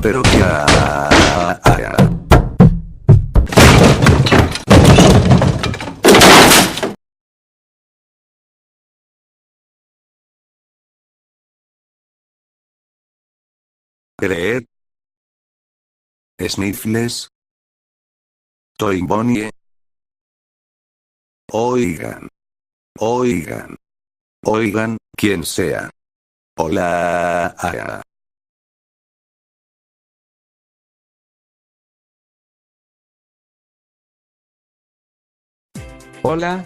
pero que creed. Sniffles. Toy Bonnie. Oigan. Oigan. Oigan, quien sea. Hola. Hola.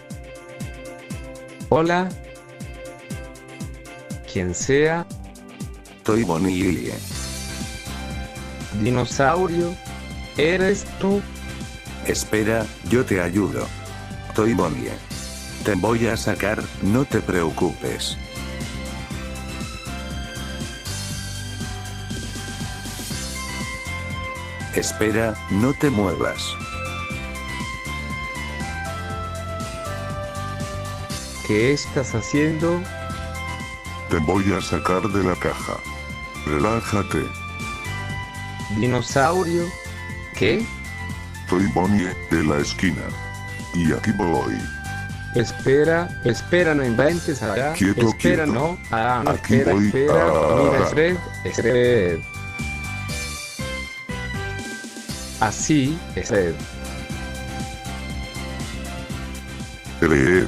Hola. Quien sea. Toy Bonnie. Dinosaurio. ¿Eres tú? Espera, yo te ayudo. Toy Bonnie. Te voy a sacar, no te preocupes. Espera, no te muevas. ¿Qué estás haciendo? Te voy a sacar de la caja. Relájate. Dinosaurio. ¿Qué? Soy Bonnie, de la esquina. Y aquí voy. Espera, no inventes allá. Quieto, espera, quieto. no. Aquí espera, voy. Mira, es Red. Así, es Red. Red.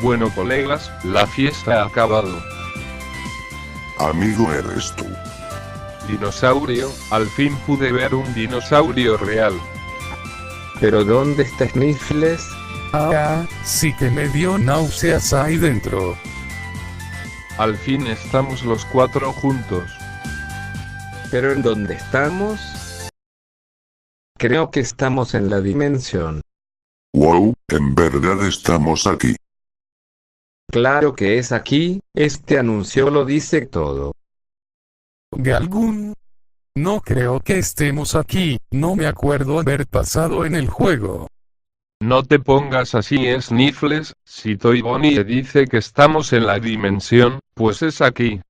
Bueno colegas, la fiesta ha acabado. Amigo eres tú. Dinosaurio, al fin pude ver un dinosaurio real. ¿Pero dónde está Sniffles? Sí que me dio náuseas ahí dentro. Al fin estamos los cuatro juntos. ¿Pero en dónde estamos? Creo que estamos en la dimensión. Wow, en verdad estamos aquí. Claro que es aquí, este anuncio lo dice todo. Galgun. No creo que estemos aquí, no me acuerdo haber pasado en el juego. No te pongas así, Sniffles, si Toy Bonnie dice que estamos en la dimensión, pues es aquí.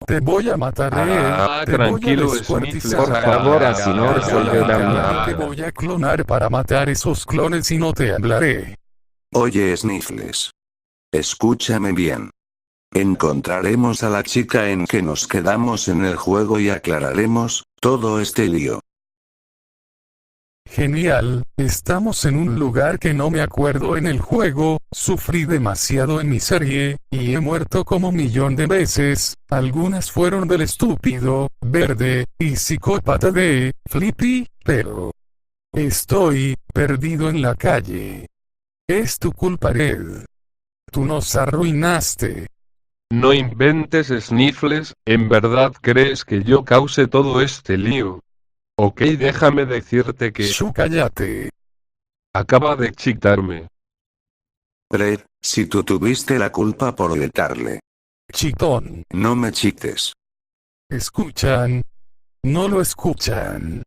Te voy a matar, te tranquilo, voy a descuartizar. Sniffles. Por favor, así no resolverá. Te voy a clonar para matar esos clones y no te hablaré. Oye Sniffles. Escúchame bien. Encontraremos a la chica en que nos quedamos en el juego y aclararemos todo este lío. Genial, estamos en un lugar que no me acuerdo en el juego, sufrí demasiado en mi serie, y he muerto como 1.000.000 de veces, algunas fueron del estúpido, verde, y psicópata de, Flippy, pero... estoy, perdido en la calle. Es tu culpa, Red. Tú nos arruinaste. No inventes, Sniffles, ¿en verdad crees que yo cause todo este lío? Ok, déjame decirte que Shu, cállate. acaba de chitarme. Red, si tú tuviste la culpa por vetarle. Chitón. No me chites. ¿Escuchan? No lo escuchan.